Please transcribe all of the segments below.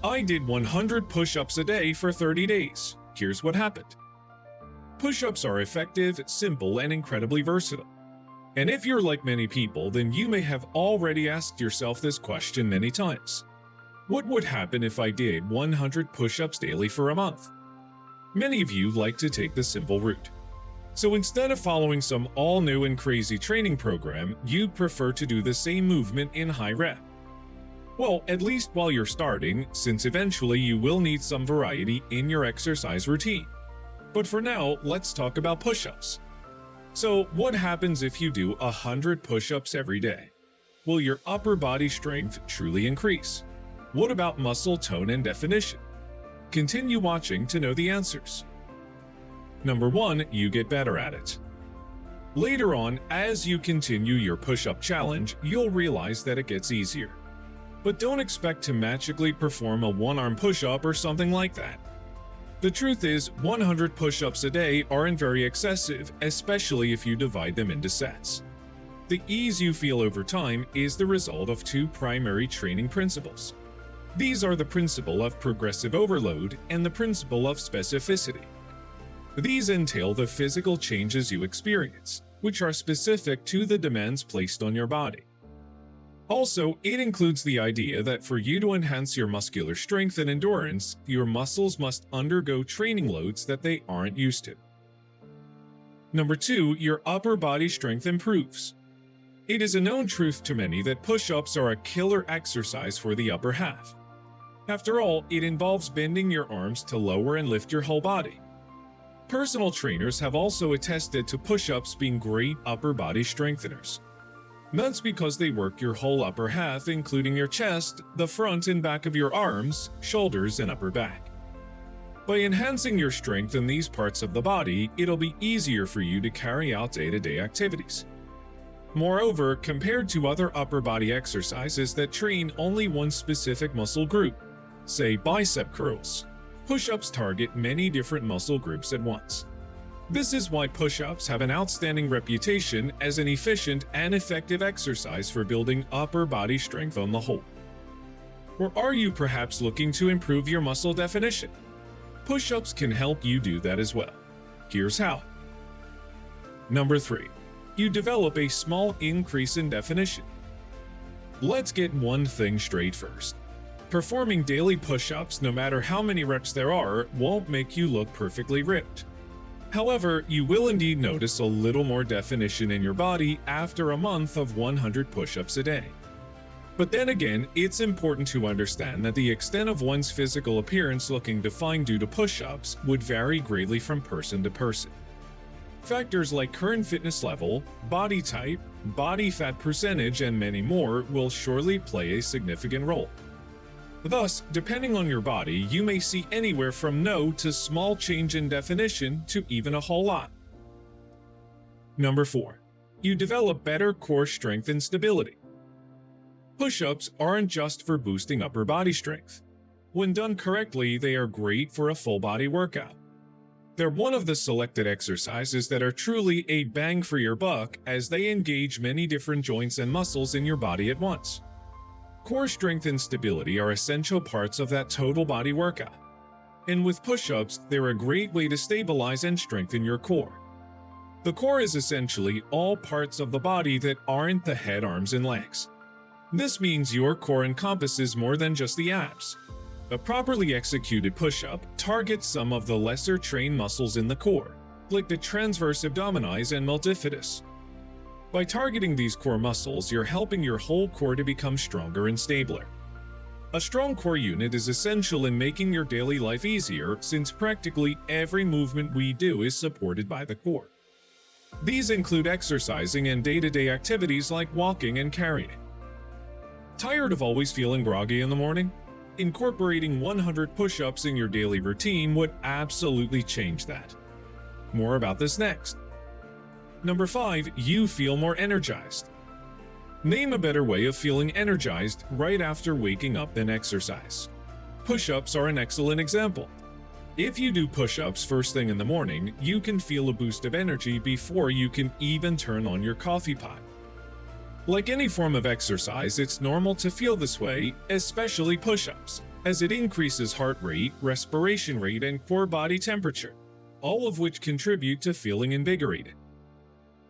I did 100 push-ups a day for 30 days. Here's what happened. Push-ups are effective, simple, and incredibly versatile. And if you're like many people, then you may have already asked yourself this question many times. What would happen if I did 100 push-ups daily for a month? Many of you like to take the simple route. So instead of following some all-new and crazy training program, you'd prefer to do the same movement in high rep. Well, at least while you're starting, since eventually you will need some variety in your exercise routine. But for now, let's talk about push-ups. So, what happens if you do 100 push-ups every day? Will your upper body strength truly increase? What about muscle tone and definition? Continue watching to know the answers. Number 1, you get better at it. Later on, as you continue your push-up challenge, you'll realize that it gets easier. But don't expect to magically perform a one-arm push-up or something like that. The truth is, 100 push-ups a day aren't very excessive, especially if you divide them into sets. The ease you feel over time is the result of two primary training principles. These are the principle of progressive overload and the principle of specificity. These entail the physical changes you experience, which are specific to the demands placed on your body. Also, it includes the idea that for you to enhance your muscular strength and endurance, your muscles must undergo training loads that they aren't used to. Number 2, your upper body strength improves. It is a known truth to many that push-ups are a killer exercise for the upper half. After all, it involves bending your arms to lower and lift your whole body. Personal trainers have also attested to push-ups being great upper body strengtheners. That's because they work your whole upper half, including your chest, the front and back of your arms, shoulders, and upper back. By enhancing your strength in these parts of the body, it'll be easier for you to carry out day-to-day activities. Moreover, compared to other upper body exercises that train only one specific muscle group, say bicep curls, push-ups target many different muscle groups at once. This is why push-ups have an outstanding reputation as an efficient and effective exercise for building upper body strength on the whole. Or are you perhaps looking to improve your muscle definition? Push-ups can help you do that as well. Here's how. Number 3. You develop a small increase in definition. Let's get one thing straight first. Performing daily push-ups, no matter how many reps there are, won't make you look perfectly ripped. However, you will indeed notice a little more definition in your body after a month of 100 push-ups a day. But then again, it's important to understand that the extent of one's physical appearance looking defined due to push-ups would vary greatly from person to person. Factors like current fitness level, body type, body fat percentage, and many more will surely play a significant role. Thus, depending on your body, you may see anywhere from no to small change in definition to even a whole lot. Number 4. You develop better core strength and stability. Push-ups aren't just for boosting upper body strength. When done correctly, they are great for a full body workout. They're one of the selected exercises that are truly a bang for your buck as they engage many different joints and muscles in your body at once. Core strength and stability are essential parts of that total body workout. And with push-ups, they're a great way to stabilize and strengthen your core. The core is essentially all parts of the body that aren't the head, arms, and legs. This means your core encompasses more than just the abs. A properly executed push-up targets some of the lesser trained muscles in the core, like the transverse abdominis and multifidus. By targeting these core muscles, you're helping your whole core to become stronger and stabler. A strong core unit is essential in making your daily life easier since practically every movement we do is supported by the core. These include exercising and day-to-day activities like walking and carrying. Tired of always feeling groggy in the morning? Incorporating 100 push-ups in your daily routine would absolutely change that. More about this next. Number 5, you feel more energized. Name a better way of feeling energized right after waking up than exercise. Push-ups are an excellent example. If you do push-ups first thing in the morning, you can feel a boost of energy before you can even turn on your coffee pot. Like any form of exercise, it's normal to feel this way, especially push-ups. as it increases heart rate, respiration rate, and core body temperature, all of which contribute to feeling invigorated.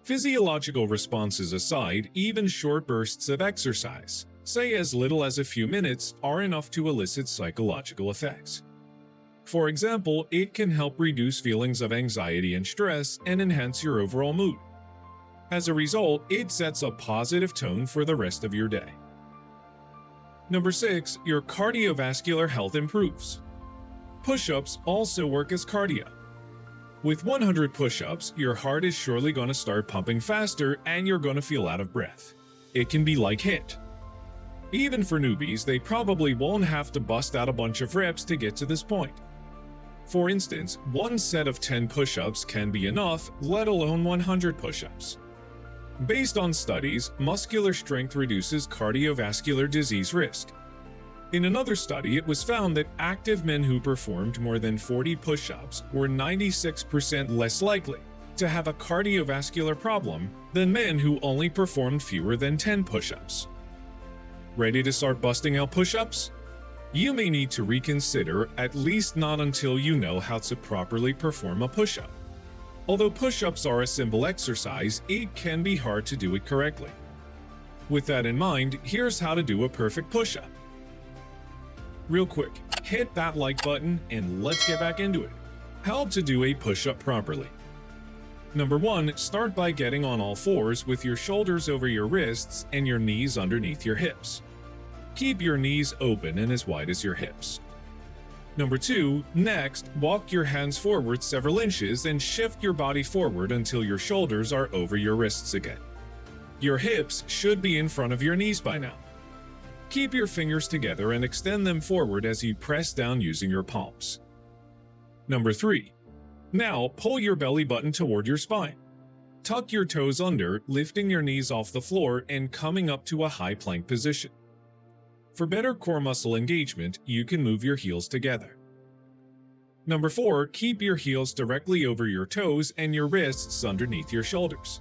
Physiological responses aside, even short bursts of exercise, say as little as a few minutes, are enough to elicit psychological effects. For example, it can help reduce feelings of anxiety and stress and enhance your overall mood. As a result, it sets a positive tone for the rest of your day. Number 6, your cardiovascular health improves. Push-ups also work as cardio. With 100 push-ups, your heart is surely going to start pumping faster and you're going to feel out of breath. It can be like HIIT. Even for newbies, they probably won't have to bust out a bunch of reps to get to this point. For instance, one set of 10 push-ups can be enough, let alone 100 push-ups. Based on studies, muscular strength reduces cardiovascular disease risk. In another study, it was found that active men who performed more than 40 push-ups were 96% less likely to have a cardiovascular problem than men who only performed fewer than 10 push-ups. Ready to start busting out push-ups? You may need to reconsider, at least not until you know how to properly perform a push-up. Although push-ups are a simple exercise, it can be hard to do it correctly. With that in mind, here's how to do a perfect push-up. Real quick, hit that like button and let's get back into it. How to do a push-up properly. Number 1, start by getting on all fours with your shoulders over your wrists and your knees underneath your hips. Keep your knees open and as wide as your hips. Number 2, next, walk your hands forward several inches and shift your body forward until your shoulders are over your wrists again. Your hips should be in front of your knees by now. Keep your fingers together and extend them forward as you press down using your palms. Number 3, now pull your belly button toward your spine. Tuck your toes under, lifting your knees off the floor and coming up to a high plank position. For better core muscle engagement, you can move your heels together. Number 4, keep your heels directly over your toes and your wrists underneath your shoulders.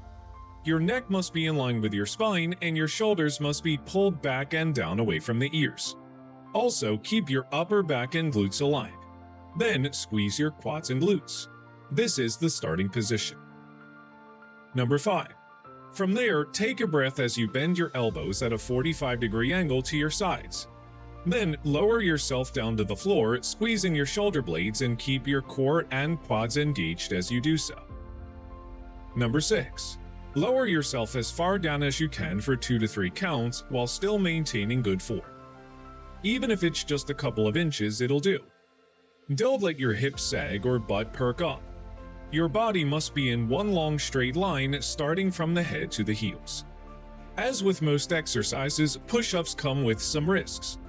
Your neck must be in line with your spine and your shoulders must be pulled back and down away from the ears. Also, keep your upper back and glutes aligned. Then, squeeze your quads and glutes. This is the starting position. Number 5. From there, take a breath as you bend your elbows at a 45-degree angle to your sides. Then, lower yourself down to the floor, squeezing your shoulder blades and keep your core and quads engaged as you do so. Number 6. Lower yourself as far down as you can for 2 to 3 counts while still maintaining good form. Even if it's just a couple of inches, it'll do. Don't let your hips sag or butt perk up. Your body must be in one long straight line starting from the head to the heels. As with most exercises, push-ups come with some risks.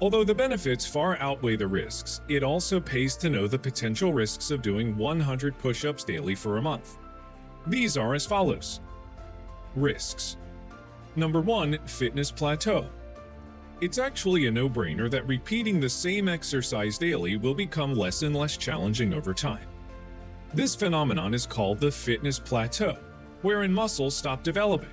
Although the benefits far outweigh the risks, it also pays to know the potential risks of doing 100 push-ups daily for a month. These are as follows. Risks. Number 1, fitness plateau. It's actually a no-brainer that repeating the same exercise daily will become less and less challenging over time. This phenomenon is called the fitness plateau, wherein muscles stop developing.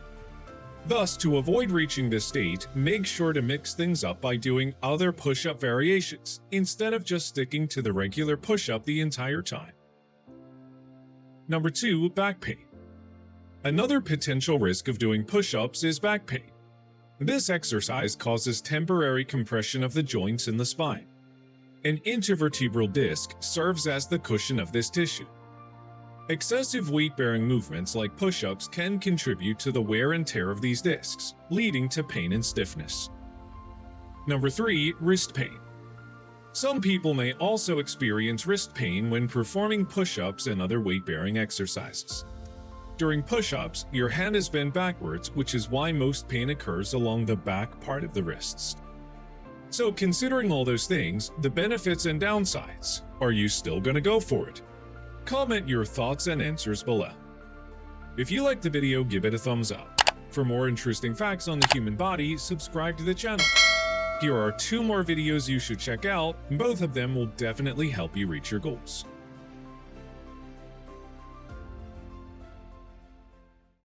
Thus, to avoid reaching this state, make sure to mix things up by doing other push-up variations, instead of just sticking to the regular push-up the entire time. Number 2, back pain. Another potential risk of doing push-ups is back pain. This exercise causes temporary compression of the joints in the spine. An intervertebral disc serves as the cushion of this tissue. Excessive weight-bearing movements like push-ups can contribute to the wear and tear of these discs, leading to pain and stiffness. Number 3, wrist pain. Some people may also experience wrist pain when performing push-ups and other weight-bearing exercises. During push-ups, your hand is bent backwards, which is why most pain occurs along the back part of the wrists. So considering all those things, the benefits and downsides, are you still gonna go for it? Comment your thoughts and answers below. If you liked the video, give it a thumbs up. For more interesting facts on the human body, subscribe to the channel. Here are 2 more videos you should check out, both of them will definitely help you reach your goals.